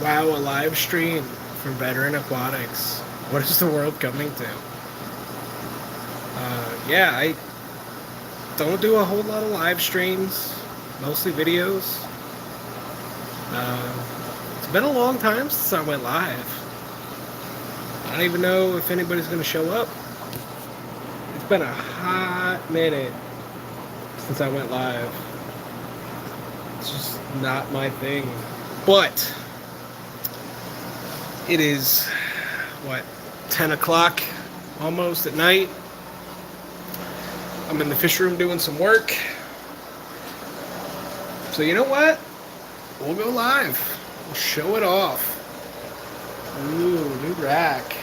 Wow, a live stream from Veteran Aquatics. What is the world coming to? Yeah, I don't do a whole lot of live streams, mostly videos. It's been a long time since I went live. I don't even know if anybody's going to show up. It's been a hot minute since I went live. It's just not my thing. But it is, what, 10 o'clock almost at night. I'm in the fish room doing some work. So you know what? We'll go live. We'll show it off. Ooh, new rack.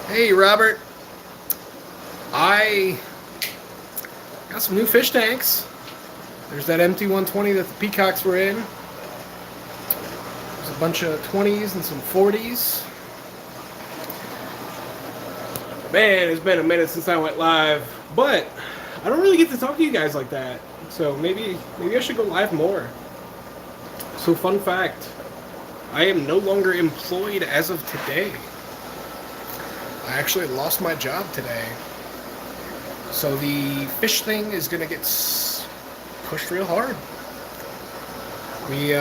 Hey, Robert. I got some new fish tanks. There's that empty 120 that the peacocks were in. There's a bunch of 20s and some 40s. Man, it's been a minute since I went live, but I don't really get to talk to you guys like that. So maybe I should go live more. So fun fact, I am no longer employed as of today. I actually lost my job today. So the fish thing is going to get pushed real hard. We've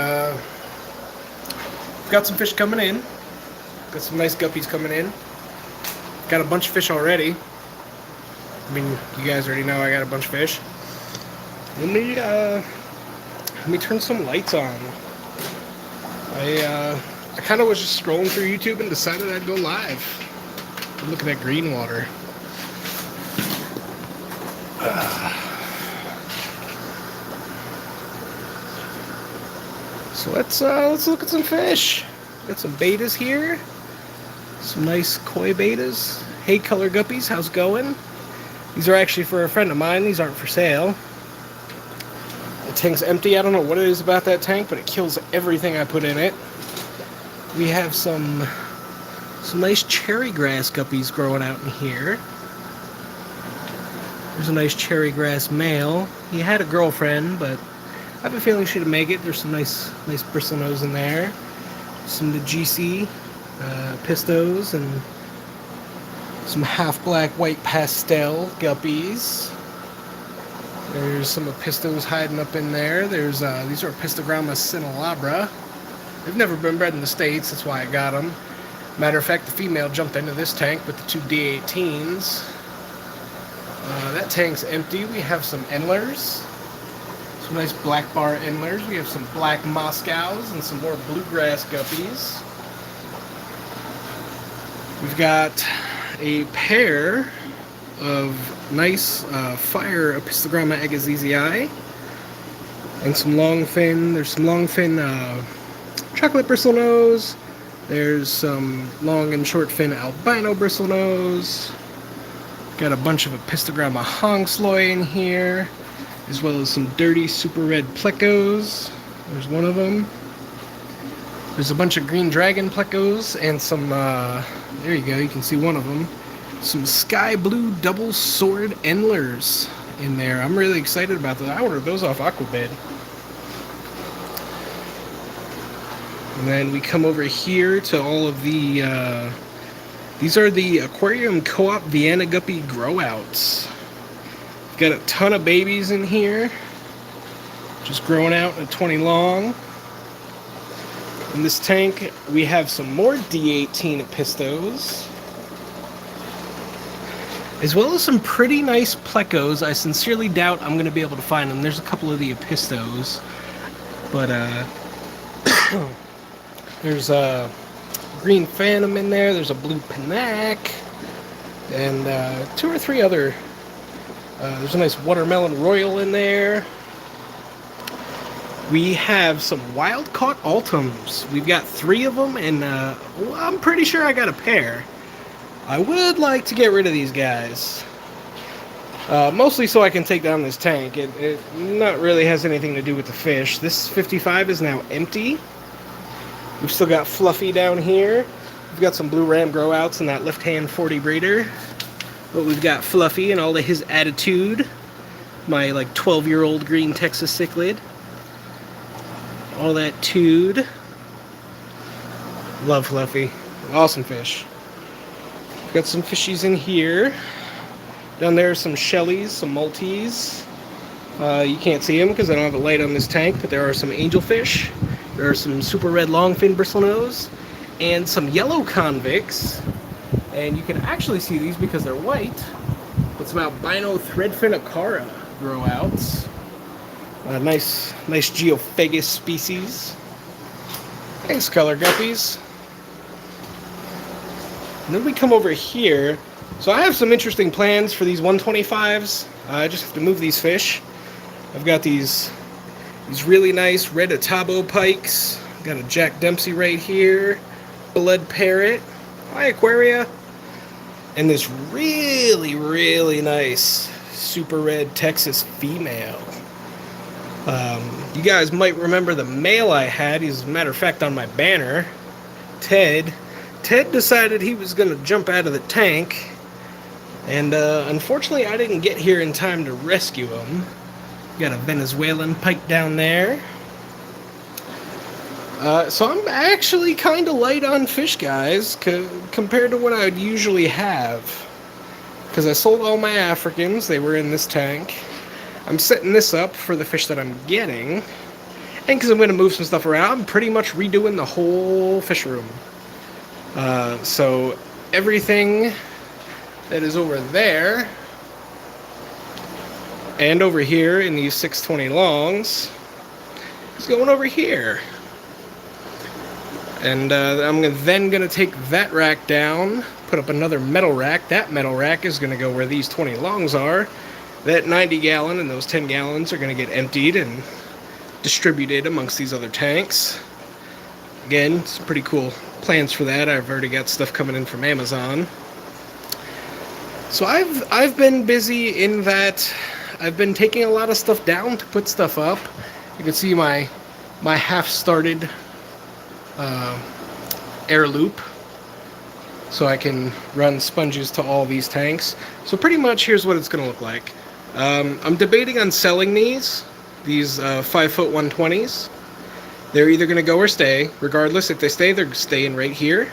got some fish coming in. Got some nice guppies coming in. Got a bunch of fish already. I mean, you guys already know I got a bunch of fish. Let me turn some lights on. I kind of was just scrolling through YouTube and decided I'd go live. Look at that green water. So let's look at some fish. Got some betas here. Some nice koi betas. Hey, color guppies, how's it going? These are actually for a friend of mine. These aren't for sale. The tank's empty. I don't know what it is about that tank, but it kills everything I put in it. We have some nice cherry grass guppies growing out in here. There's a nice cherry grass male. He had a girlfriend, but I have a feeling she'd make it. There's some nice bristlenose in there. Some of the GC pistos and some half black white pastel guppies. There's some pistos hiding up in there. There's these are Pistogramma cinelabra. They've never been bred in the States, that's why I got them. Matter of fact, the female jumped into this tank with the two D18s. That tank's empty. We have some Endlers. Some nice black bar Endlers. We have some black Moscows and some more bluegrass guppies. We've got a pair of nice fire Pistogramma agassizii and some longfin. There's some longfin chocolate bristlenose. There's some long and short fin albino bristlenose. Got a bunch of Pistogramma Hongsloi in here, as well as some dirty super red plecos. There's one of them. There's a bunch of green dragon plecos and some, there you go, you can see one of them. Some sky blue double sword Endlers in there. I'm really excited about those. I ordered those off Aquabid. And then we come over here to all of the, these are the Aquarium Co-op Vienna Guppy Growouts. Got a ton of babies in here, just growing out at 20 long. In this tank, we have some more D18 pistos, as well as some pretty nice plecos. I sincerely doubt I'm going to be able to find them. There's a couple of the pistos, but there's a green phantom in there. There's a blue panac, and two or three other. There's a nice watermelon royal in there. We have some wild-caught Altums. We've got 3 of them, and well, I'm pretty sure I got a pair. I would like to get rid of these guys. Mostly so I can take down this tank. It not really has anything to do with the fish. This 55 is now empty. We've still got Fluffy down here. We've got some blue ram growouts in that left-hand 40 breeder. But we've got Fluffy and all of his attitude. My, like, 12-year-old green Texas cichlid. All that tude. Love Fluffy. Awesome fish. Got some fishies in here. Down there, some Shellies, some Maltese. You can't see them because I don't have a light on this tank, but there are some angelfish. There are some super red longfin bristlenose, and some yellow convicts. And you can actually see these because they're white, with some albino threadfin acara grow outs. Nice Geophagus species. Thanks, color guppies. And then we come over here. So I have some interesting plans for these 125s. I just have to move these fish. I've got these really nice red Atabo pikes. Got a Jack Dempsey right here. Blood parrot. Hi, Aquaria. And this really nice super red Texas female. You guys might remember the male I had. He's, as a matter of fact, on my banner. Ted. Ted decided he was going to jump out of the tank. And unfortunately, I didn't get here in time to rescue him. Got a Venezuelan pike down there. So I'm actually kind of light on fish, guys, compared to what I would usually have. Because I sold all my Africans. They were in this tank. I'm setting this up for the fish that I'm getting. And because I'm going to move some stuff around, I'm pretty much redoing the whole fish room. So everything that is over there and over here in these 620 longs is going over here. And I'm then going to take that rack down, put up another metal rack. That metal rack is going to go where these 20 longs are. That 90 gallon and those 10 gallons are going to get emptied and distributed amongst these other tanks. Again, it's pretty cool plans for that. I've already got stuff coming in from Amazon. So I've been busy in that I've been taking a lot of stuff down to put stuff up. You can see my half-started air loop, so I can run sponges to all these tanks. So pretty much here's what it's going to look like. I'm debating on selling these 5-foot 120s. They're either going to go or stay. Regardless, if they stay, they're staying right here.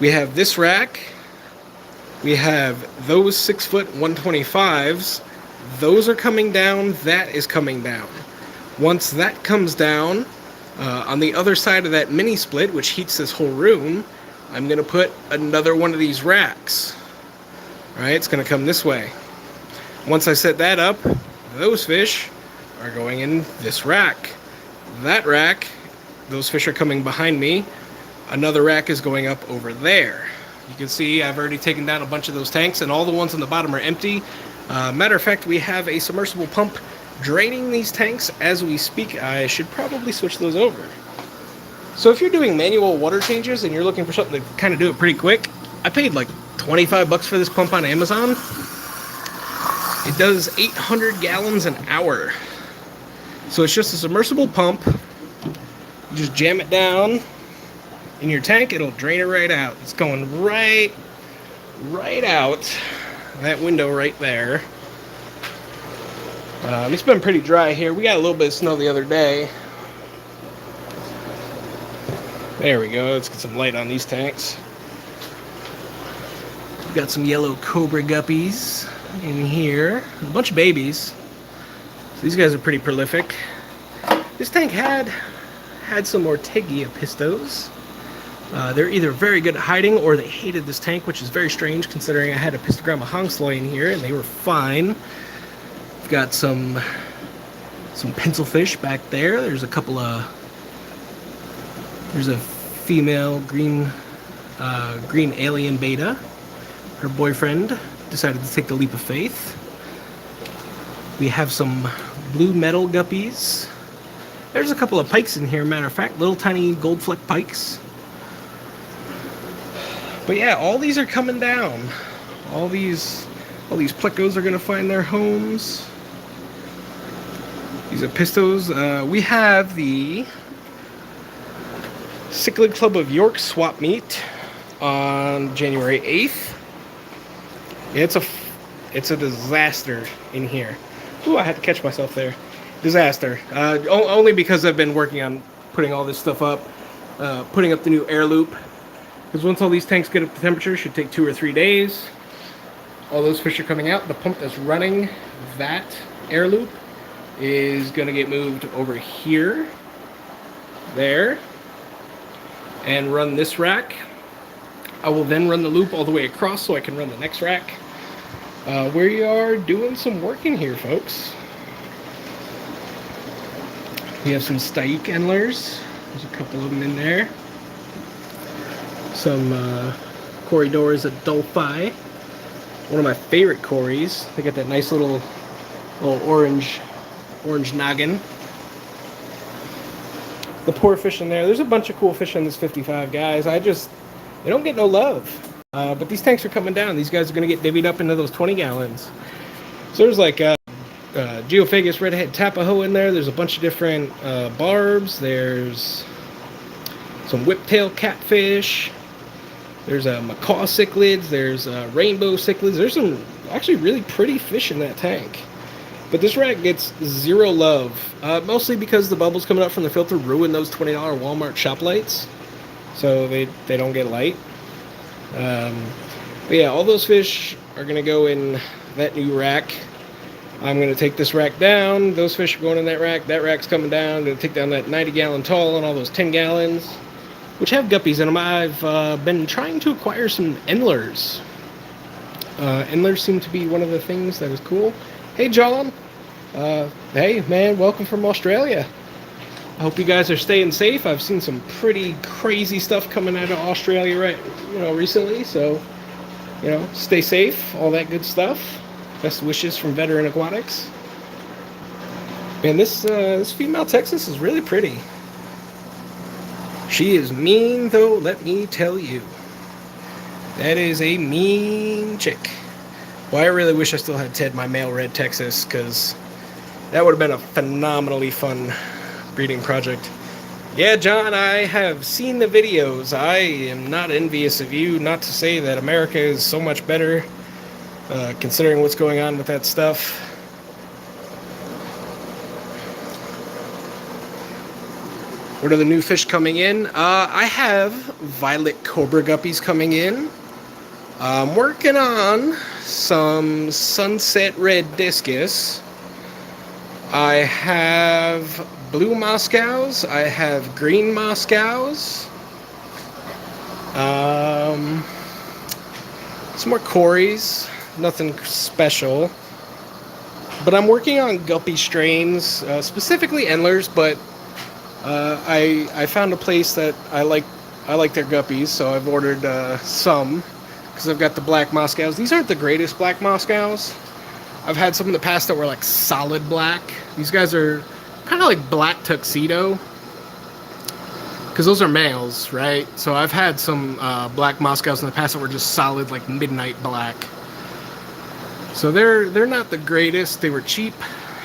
We have this rack. We have those 6-foot 125s. Those are coming down. That is coming down. Once that comes down, on the other side of that mini split, which heats this whole room, I'm going to put another one of these racks. All right, it's going to come this way. Once I set that up, those fish are going in this rack. That rack, those fish are coming behind me. Another rack is going up over there. You can see I've already taken down a bunch of those tanks, and all the ones on the bottom are empty. Matter of fact, we have a submersible pump draining these tanks as we speak. I should probably switch those over. So if you're doing manual water changes and you're looking for something to kind of do it pretty quick, I paid like $25 for this pump on Amazon. It does 800 gallons an hour. So it's just a submersible pump. You just jam it down in your tank, it'll drain it right out. It's going right out that window right there. It's been pretty dry here. We got a little bit of snow the other day. There we go. Let's get some light on these tanks. We've got some yellow cobra guppies in here. A bunch of babies. So these guys are pretty prolific. This tank had some Ortegia pistos. They're either very good at hiding or they hated this tank, which is very strange considering I had a Pistogramma Hongsloy in here and they were fine. We've got some pencilfish back there. There's a female green alien beta. Her boyfriend decided to take the leap of faith. We have some blue metal guppies. There's a couple of pikes in here, matter of fact, little tiny gold fleck pikes. But yeah, all these are coming down. All these plecos are gonna find their homes. These are pistos. We have the Cichlid Club of York swap meet on January 8th. It's a disaster in here. Ooh, I had to catch myself there. Disaster. Only because I've been working on putting all this stuff up. putting up the new air loop. Because once all these tanks get up to temperature, it should take 2 or 3 days. All those fish are coming out. The pump that's running that air loop is going to get moved over here, there, and run this rack. I will then run the loop all the way across so I can run the next rack. We are doing some work in here, folks. We have some Staik Endlers. There's a couple of them in there. Some Corydoras at Dolphi. One of my favorite Corys. They got that nice little orange noggin. The poor fish in there. There's a bunch of cool fish in this 55, guys. They don't get no love. But these tanks are coming down. These guys are going to get divvied up into those 20 gallons. So there's like Geophagus redhead Tapaho in there. There's a bunch of different barbs. There's some whiptail catfish. There's macaw cichlids. There's rainbow cichlids. There's some actually really pretty fish in that tank. But this rack gets zero love, mostly because the bubbles coming up from the filter ruin those $20 Walmart shop lights, so they don't get light. But yeah, all those fish are going to go in that new rack. I'm going to take this rack down. Those fish are going in that rack. That rack's coming down. I'm going to take down that 90-gallon tall and all those 10 gallons, which have guppies in them. I've been trying to acquire some Endlers. Endlers seem to be one of the things that is cool. Hey, John. Hey, man, welcome from Australia. I hope you guys are staying safe. I've seen some pretty crazy stuff coming out of Australia recently. So, stay safe, all that good stuff. Best wishes from Veteran Aquatics. Man, this female Texas is really pretty. She is mean, though, let me tell you. That is a mean chick. Well, I really wish I still had Ted, my male red Texas, because that would have been a phenomenally fun breeding project. Yeah, John, I have seen the videos. I am not envious of you, not to say that America is so much better, considering what's going on with that stuff. What are the new fish coming in? I have violet cobra guppies coming in. I'm working on some sunset red discus. I have blue Moscows. I have green Moscows. Some more Corys. Nothing special. But I'm working on guppy strains, specifically Endlers, but I found a place that I like their guppies, so I've ordered some. Because I've got the black Moscows. These aren't the greatest black Moscows. I've had some in the past that were like solid black. These guys are kind of like black tuxedo. Because those are males, right? So I've had some black Moscows in the past that were just solid like midnight black. So they're not the greatest. They were cheap.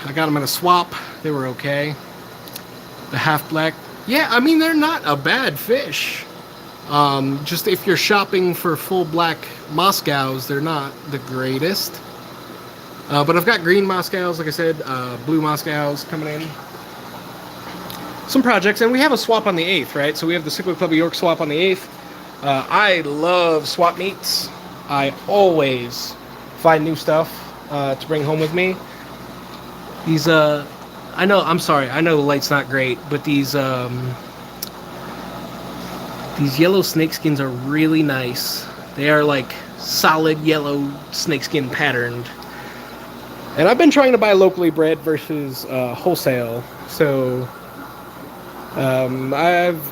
I got them in a swap. They were okay. The half black. Yeah, I mean, they're not a bad fish. Just if you're shopping for full black Moscows, they're not the greatest. But I've got green Moscows, like I said, blue Moscows coming in. Some projects, and we have a swap on the 8th, right? So we have the Cichlid Club of York swap on the 8th. I love swap meets. I always find new stuff to bring home with me. These, I know the light's not great, but these yellow snakeskins are really nice. They are like solid yellow snakeskin patterned. And I've been trying to buy locally bred versus wholesale. So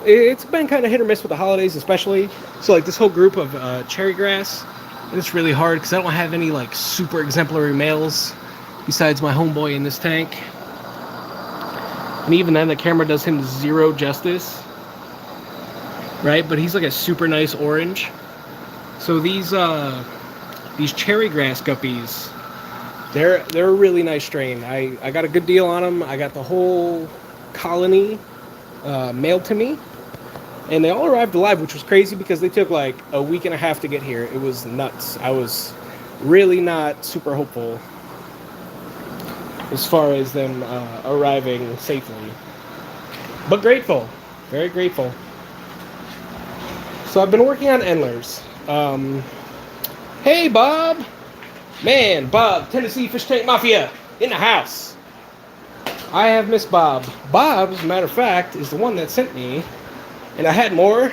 it's been kind of hit or miss with the holidays, especially. So like this whole group of cherry grass, and it's really hard because I don't have any like super exemplary males besides my homeboy in this tank. And even then, the camera does him zero justice. Right, but he's like a super nice orange. So these cherry grass guppies, they're a really nice strain. I got a good deal on them. I got the whole colony mailed to me, and they all arrived alive, which was crazy because they took like a week and a half to get here. It was nuts. I was really not super hopeful as far as them arriving safely, but grateful, very grateful. So I've been working on Endlers. Hey, Bob. Man, Bob, Tennessee Fish Tank Mafia in the house. I have missed Bob. Bob, as a matter of fact, is the one that sent me, and I had more.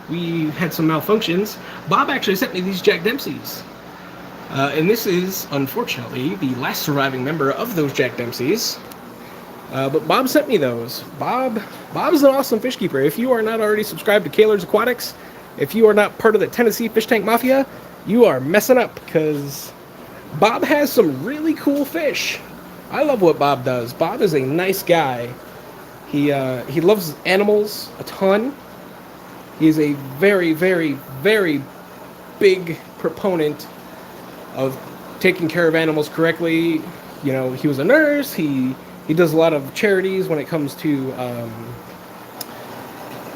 We had some malfunctions. Bob actually sent me these Jack Dempseys. And this is, unfortunately, the last surviving member of those Jack Dempseys. But Bob sent me those. Bob's an awesome fish keeper. If you are not already subscribed to Kaler's Aquatics, if you are not part of the Tennessee Fish Tank Mafia, you are messing up, because Bob has some really cool fish. I love what Bob does. Bob is a nice guy. He loves animals a ton. He is a very, very, very big proponent of taking care of animals correctly. You know, he was a nurse. He does a lot of charities when it comes to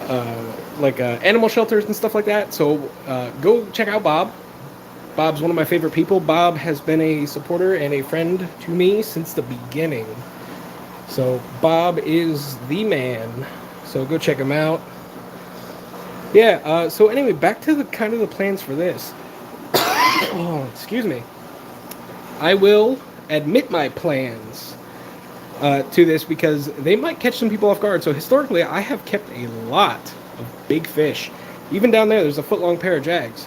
animal shelters and stuff like that. So go check out Bob. Bob's one of my favorite people. Bob has been a supporter and a friend to me since the beginning. So Bob is the man. So go check him out. Yeah, so anyway, back to the kind of the plans for this. Oh, excuse me. I will admit my plans to this because they might catch some people off guard. So historically, I have kept a lot of big fish. Even down there's a foot-long pair of Jags.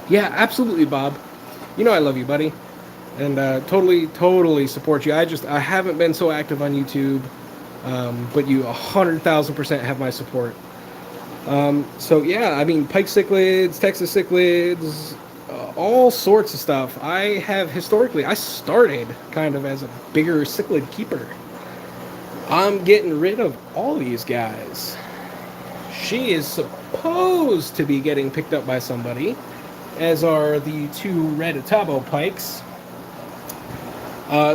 Yeah, absolutely, Bob. You know I love you, buddy. And totally support you. I haven't been so active on YouTube, but you 100,000% have my support. So yeah, I mean, pike cichlids, Texas cichlids, all sorts of stuff. I started kind of as a bigger cichlid keeper. I'm getting rid of all these guys. She is supposed to be getting picked up by somebody, as are the two red Atabo pikes.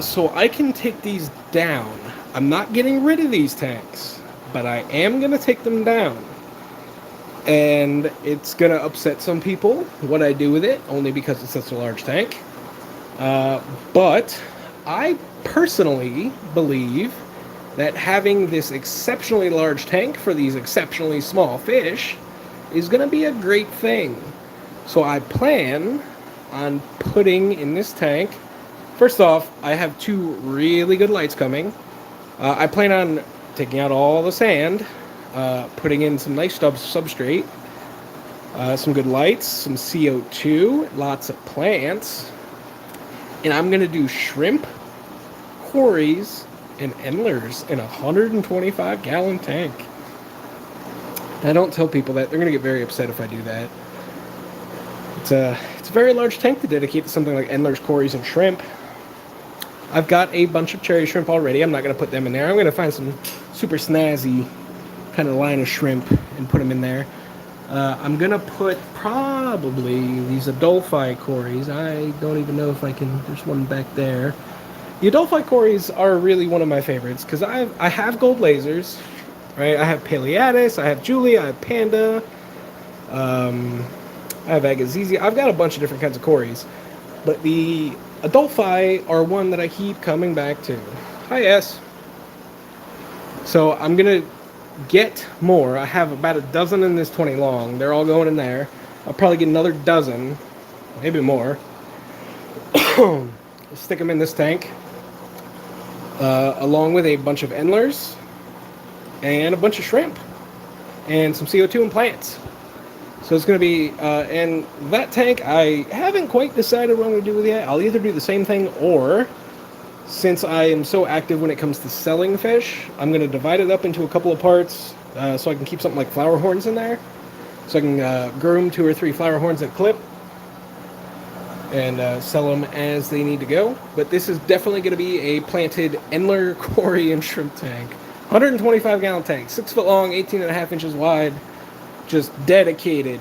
So I can take these down. I'm not getting rid of these tanks, but I am going to take them down. And it's going to upset some people, what I do with it, only because it's such a large tank. But I personally believe that having this exceptionally large tank for these exceptionally small fish is going to be a great thing. So I plan on putting in this tank, first off, I have two really good lights coming. I plan on taking out all the sand, putting in some nice substrate, some good lights, some CO2, lots of plants, and I'm going to do shrimp, quarries, and endlers in a 125-gallon tank. I don't tell people that. They're going to get very upset if I do that. It's a very large tank to dedicate to something like endlers, quarries, and shrimp. I've got a bunch of cherry shrimp already. I'm not going to put them in there. I'm going to find some super snazzy kind of line of shrimp and put them in there. I'm going to put probably these Adolphi quarries. I don't even know if I can. There's one back there. The Adolphi quarries are really one of my favorites because I have gold lasers, right? I have Paleatus, I have Julie, I have Panda, I have Agassiz. I've got a bunch of different kinds of quarries, but the Adolphi are one that I keep coming back to. Hi, S. So I'm going to get more. I have about a dozen in this 20 long. They're all going in there. I'll probably get another dozen, maybe more. Stick them in this tank, along with a bunch of endlers and a bunch of shrimp and some CO2 and plants. So it's going to be, and that tank, I haven't quite decided what I'm going to do with it yet. I'll either do the same thing, or since I am so active when it comes to selling fish, I'm going to divide it up into a couple of parts, so I can keep something like flower horns in there. So I can groom 2 or 3 flower horns at a clip and sell them as they need to go. But this is definitely going to be a planted endler, quarry, and shrimp tank. 125-gallon tank, 6 foot long, 18.5 inches wide. Just dedicated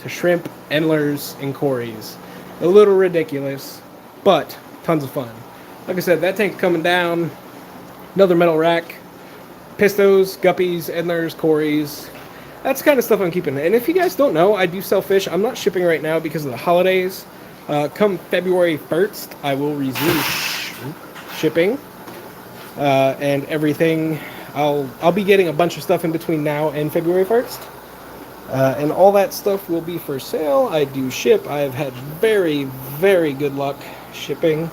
to shrimp, endlers, and quarries. A little ridiculous, but tons of fun. Like I said, that tank's coming down. Another metal rack. Pistos, guppies, endlers, quarries. That's the kind of stuff I'm keeping. And if you guys don't know, I do sell fish. I'm not shipping right now because of the holidays. Come February 1st, I will resume shipping and everything. I'll be getting a bunch of stuff in between now and February 1st. And all that stuff will be for sale. I do ship. I have had very, very good luck shipping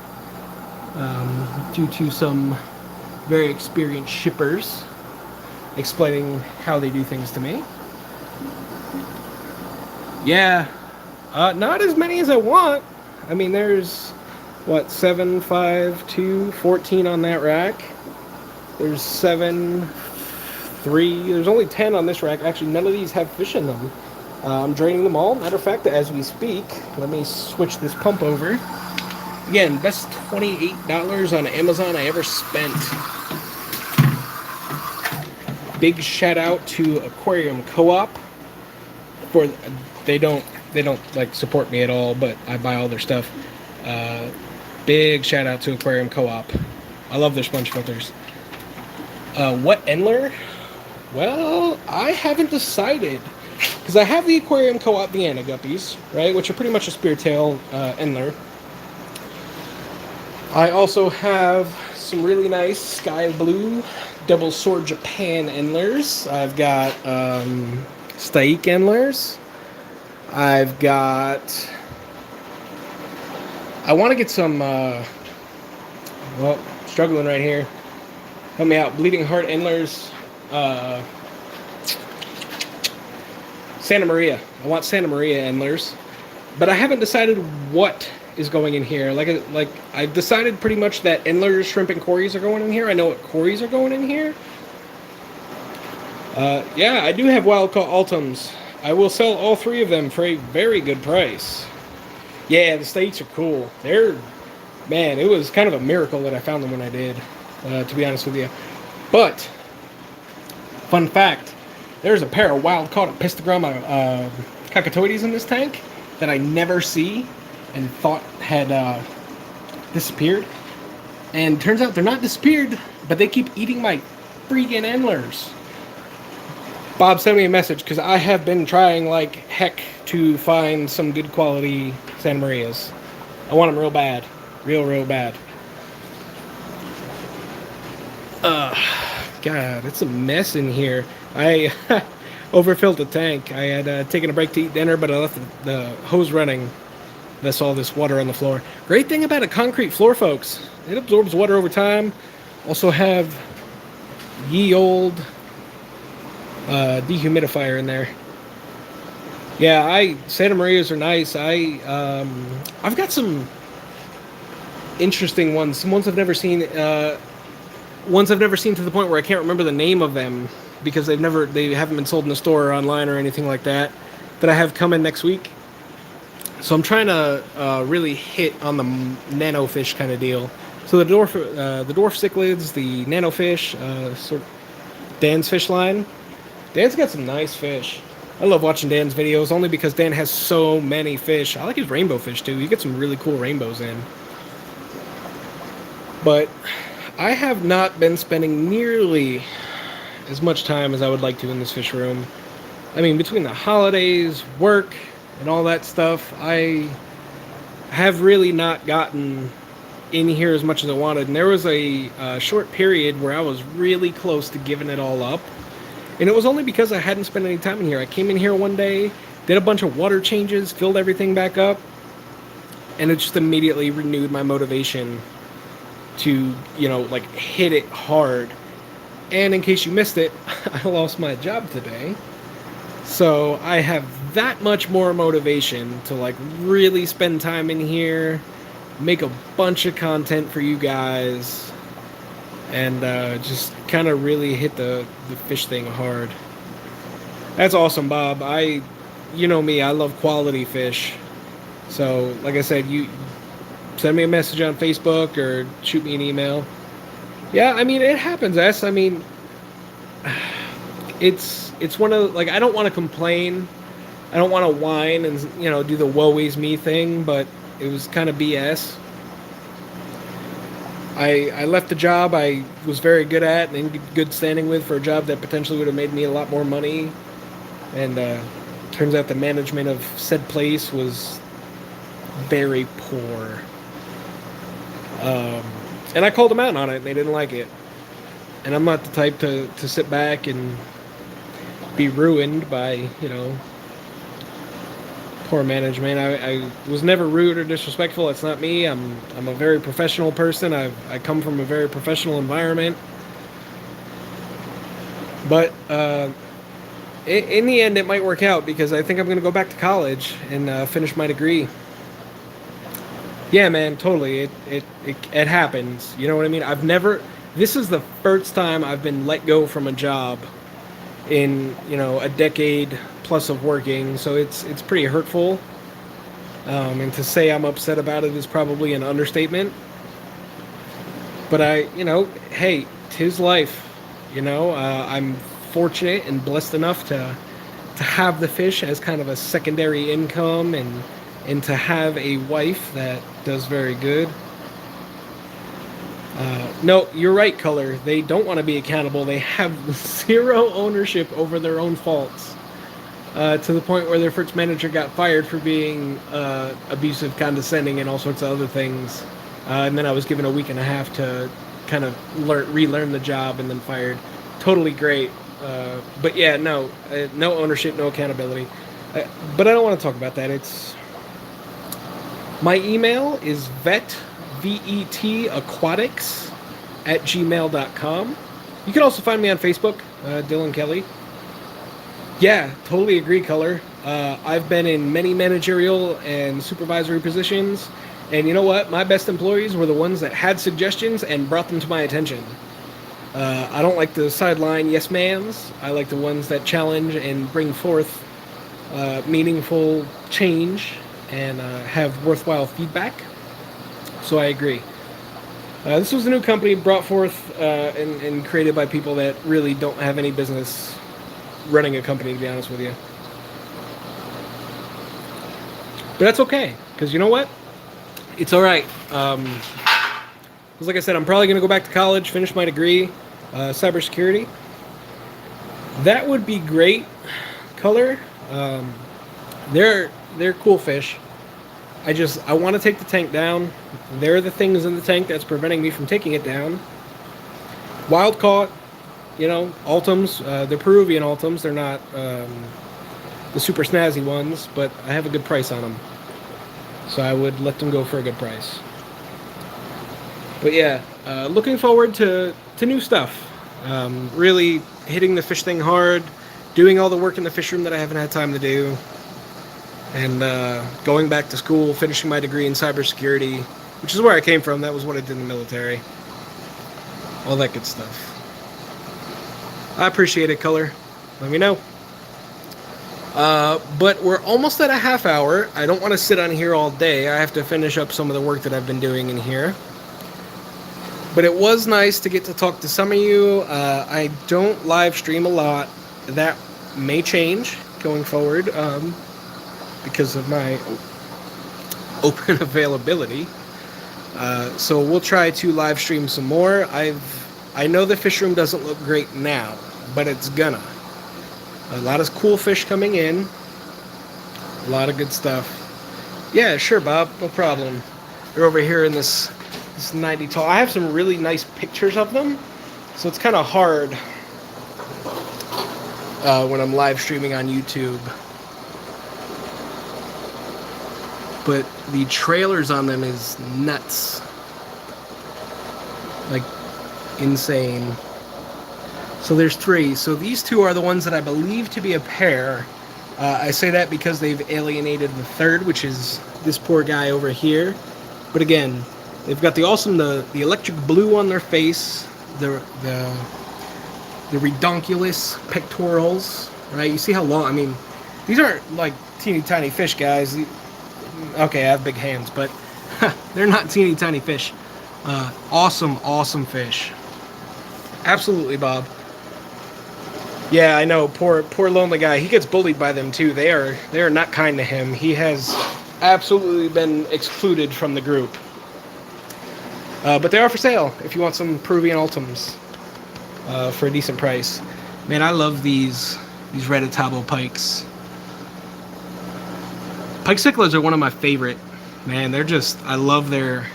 due to some very experienced shippers explaining how they do things to me. Yeah, not as many as I want. I mean, there's, what, 7, 5, 2, 14 on that rack. There's 7, 3. There's only 10 on this rack. Actually, none of these have fish in them. I'm draining them all. Matter of fact, as we speak, let me switch this pump over. Again, best $28 on Amazon I ever spent. Big shout out to Aquarium Co-op. For they don't like support me at all, but I buy all their stuff. Big shout out to Aquarium Co-op. I love their sponge filters. What Endler? Well, I haven't decided. Because I have the Aquarium Co-op Vienna guppies, right? Which are pretty much a speartail Endler. I also have some really nice sky blue double sword Japan Endlers. I've got Staik Endlers. I've got... I want to get some... well, struggling right here. Help me out. Bleeding Heart Endlers. Santa Maria. I want Santa Maria Endlers. But I haven't decided what is going in here. Like I've decided pretty much that Endlers, Shrimp, and Cories are going in here. I know what Cories are going in here. Yeah, I do have Wild Caught Ultims. I will sell all 3 of them for a very good price. Yeah, the States are cool. Man, it was kind of a miracle that I found them when I did, to be honest with you. But, fun fact, there's a pair of wild caught Apistogramma Cacatoides in this tank that I never see and thought had disappeared. And turns out they're not disappeared, but they keep eating my freaking Endlers. Bob sent me a message because I have been trying like heck to find some good quality Santa Marias. I want them real bad. Real bad. God, it's a mess in here. I overfilled the tank. I had taken a break to eat dinner, but I left the hose running. That's all this water on the floor. Great thing about a concrete floor, folks. It absorbs water over time. Also have ye old dehumidifier in there. Yeah, Santa Marias are nice. I've got some interesting ones. Some ones I've never seen. Ones I've never seen to the point where I can't remember the name of them because they haven't been sold in the store or online or anything like that. That I have coming next week. So I'm trying to really hit on the nano fish kind of deal. So the dwarf cichlids, the nano fish, sort of Dan's fish line. Dan's got some nice fish. I love watching Dan's videos only because Dan has so many fish. I like his rainbow fish too. You get some really cool rainbows in. But I have not been spending nearly as much time as I would like to in this fish room. I mean, between the holidays, work, and all that stuff, I have really not gotten in here as much as I wanted. And there was a short period where I was really close to giving it all up. And it was only because I hadn't spent any time in here. I came in here one day, did a bunch of water changes, filled everything back up, and it just immediately renewed my motivation to, like hit it hard. And in case you missed it, I lost my job today. So I have that much more motivation to like really spend time in here, make a bunch of content for you guys, and just kind of really hit the fish thing hard. That's awesome, Bob. You know me, I love quality fish. So, like I said, you send me a message on Facebook or shoot me an email. Yeah, I mean, it happens, I mean, it's one of, like, I don't want to complain. I don't want to whine and, do the woe is me thing, but it was kind of BS. I left the job I was very good at and in good standing with for a job that potentially would have made me a lot more money. And turns out the management of said place was very poor. And I called them out on it and they didn't like it. And I'm not the type to sit back and be ruined by, poor management. I was never rude or disrespectful. That's not me. I'm a very professional person. I come from a very professional environment. But in the end, it might work out because I think I'm going to go back to college and finish my degree. Yeah, man, totally. It happens. You know what I mean? I've never. This is the first time I've been let go from a job in a decade plus of working. So it's pretty hurtful. And to say I'm upset about it is probably an understatement. But hey, 'tis life. I'm fortunate and blessed enough to have the fish as kind of a secondary income and to have a wife that does very good. No, you're right, Color. They don't want to be accountable. They have zero ownership over their own faults. To the point where their first manager got fired for being abusive, condescending, and all sorts of other things. And then I was given a week and a half to kind of relearn the job and then fired. Totally great. But yeah, no ownership, no accountability. But I don't want to talk about that. My email is vetaquatics@gmail.com. You can also find me on Facebook, Dylan Kelly. Yeah, totally agree, Color. I've been in many managerial and supervisory positions, and you know what? My best employees were the ones that had suggestions and brought them to my attention. I don't like the sideline yes mans. I like the ones that challenge and bring forth meaningful change and have worthwhile feedback. So I agree. This was a new company brought forth and created by people that really don't have any business running a company, to be honest with you. But that's okay, because you know what? It's all right. Because like I said, I'm probably going to go back to college, finish my degree, cybersecurity. That would be great. Color. They're cool fish. I want to take the tank down. There are the things in the tank that's preventing me from taking it down. Wild caught, Ultims. They're Peruvian Ultims. They're not the super snazzy ones, but I have a good price on them. So I would let them go for a good price. But yeah, looking forward to new stuff. Really hitting the fish thing hard, doing all the work in the fish room that I haven't had time to do, and going back to school, finishing my degree in cybersecurity, which is where I came from. That was what I did in the military. All that good stuff. I appreciate it, Color. Let me know. But we're almost at a half hour. I don't want to sit on here all day. I have to finish up some of the work that I've been doing in here. But it was nice to get to talk to some of you. I don't live stream a lot. That may change going forward because of my open availability. So we'll try to live stream some more. I know the fish room doesn't look great now, but it's gonna. A lot of cool fish coming in. A lot of good stuff. Yeah, sure, Bob. No problem. They're over here in this 90 tall. I have some really nice pictures of them, so it's kind of hard when I'm live streaming on YouTube. But the trailers on them is nuts. Like, insane. So there's 3. So these 2 are the ones that I believe to be a pair. I say that because they've alienated the third, which is this poor guy over here. But again, they've got the electric blue on their face, the redonkulous pectorals, right? You see how long? I mean, these aren't like teeny tiny fish, guys. Okay, I have big hands, but they're not teeny tiny fish. Awesome fish. Absolutely, Bob. Yeah, I know. Poor lonely guy. He gets bullied by them too. They are not kind to him. He has absolutely been excluded from the group. But they are for sale if you want some Peruvian Ultims for a decent price. Man, I love these red Atabo pikes. Pike cichlids are one of my favorite. Man, I love their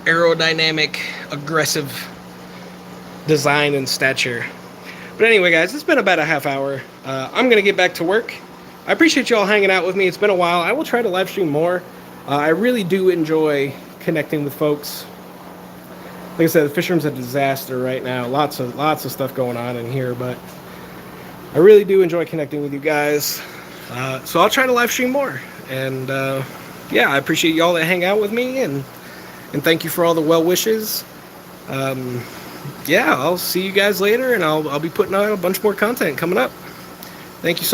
aerodynamic, aggressive design and stature. But anyway, guys, it's been about a half hour. I'm going to get back to work. I appreciate you all hanging out with me. It's been a while. I will try to live stream more. I really do enjoy connecting with folks. Like I said, the fish room's a disaster right now. Lots of stuff going on in here, but I really do enjoy connecting with you guys. So I'll try to live stream more. And yeah, I appreciate y'all that hang out with me, and thank you for all the well wishes. Yeah, I'll see you guys later, and I'll be putting out a bunch more content coming up. Thank you so